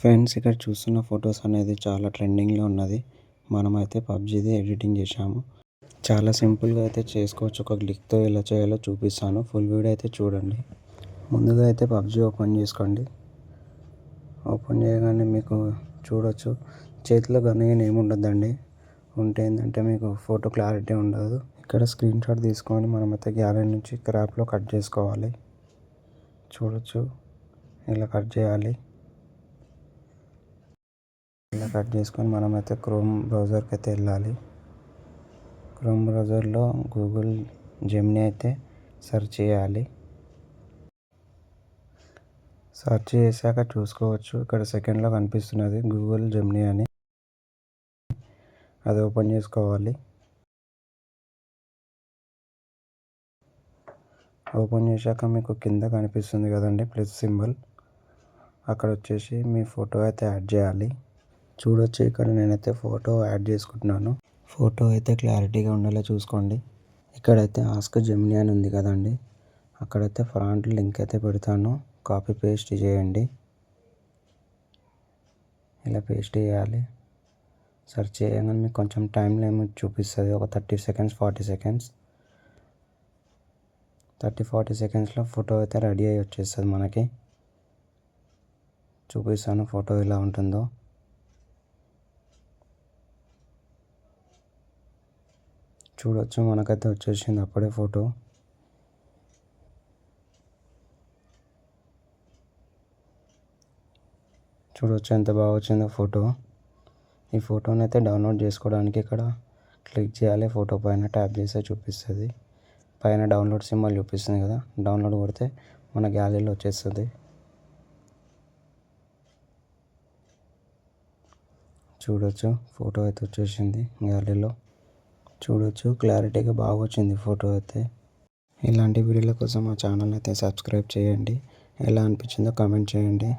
Friends, ఇక్కడ చూస్తున్న photos అనేది చాలా ట్రెండింగ్లో ఉన్నది. మనమైతే పబ్జీది ఎడిటింగ్ చేశాము. చాలా సింపుల్గా అయితే చేసుకోవచ్చు. ఒక క్లిక్తో ఎలా చేయాలో చూపిస్తాను. ఫుల్ వీడియో అయితే చూడండి. ముందుగా అయితే పబ్జీ ఓపెన్ చేసుకోండి. ఓపెన్ చేయగానే మీకు చూడొచ్చు, చేతిలో గన్ ఏముండదండి. ఉంటే ఏంటంటే మీకు ఫోటో క్లారిటీ ఉండదు. ఇక్కడ స్క్రీన్ షాట్ తీసుకొని మనమైతే గ్యాలరీ నుంచి క్రాప్లో కట్ చేసుకోవాలి. చూడొచ్చు, ఇలా కట్ చేయాలి. ఇలా కట్ చేసుకొని మనమైతే క్రోమ్ బ్రౌజర్కి అయితే వెళ్ళాలి. క్రోమ్ బ్రౌజర్లో గూగుల్ జెమినీ అయితే సెర్చ్ చేయాలి. సెర్చ్ చేశాక చూసుకోవచ్చు, ఇక్కడ సెకండ్లో కనిపిస్తున్నది గూగుల్ జెమినీ అని. అది ఓపెన్ చేసుకోవాలి. ఓపెన్ చేశాక మీకు కింద కనిపిస్తుంది కదండి ప్లస్ సింబల్, అక్కడ వచ్చేసి మీ ఫోటో అయితే యాడ్ చేయాలి. చూడొచ్చు, ఇక్కడ నేనైతే ఫోటో యాడ్ చేసుకుంటున్నాను. ఫోటో అయితే క్లారిటీగా ఉండేలా చూసుకోండి. ఇక్కడైతే ఆస్క్ జెమినీ అని ఉంది కదండి, అక్కడైతే ఫ్రంట్ లింక్ అయితే పెడతాను, కాపీ పేస్ట్ చేయండి. ఇలా పేస్ట్ చేయాలి. సెర్చ్ చేయగానే మీకు కొంచెం టైం లిమిట్ చూపిస్తుంది, ఒక 30 సెకండ్స్ 40 సెకండ్స్. 30-40 సెకండ్స్లో ఫోటో అయితే రెడీ అయ్యి వచ్చేస్తుంది మనకి. చూపిస్తాను ఫోటో ఎలా ఉంటుందో. చూడొచ్చు, మనకైతే వచ్చేసింది అప్పుడే ఫోటో. చూడొచ్చు ఎంత బాగా వచ్చిందో ఫోటో. ఈ ఫోటోని అయితే డౌన్లోడ్ చేసుకోవడానికి ఇక్కడ క్లిక్ చేయాలి. ఫోటో పైన ట్యాప్ చేస్తే చూపిస్తుంది. పైన డౌన్లోడ్ సింబల్ చూపిస్తుంది కదా, డౌన్లోడ్ కొడితే మన గ్యాలరీలో వచ్చేస్తుంది. చూడొచ్చు, ఫోటో అయితే వచ్చేసింది గ్యాలరీలో. చూడొచ్చు, క్లారిటీగా బాగా వచ్చింది ఫోటో అయితే. ఇలాంటి వీడియోల కోసం మా ఛానల్ అయితే సబ్స్క్రైబ్ చేయండి. ఎలా అనిపించిందో కామెంట్ చేయండి.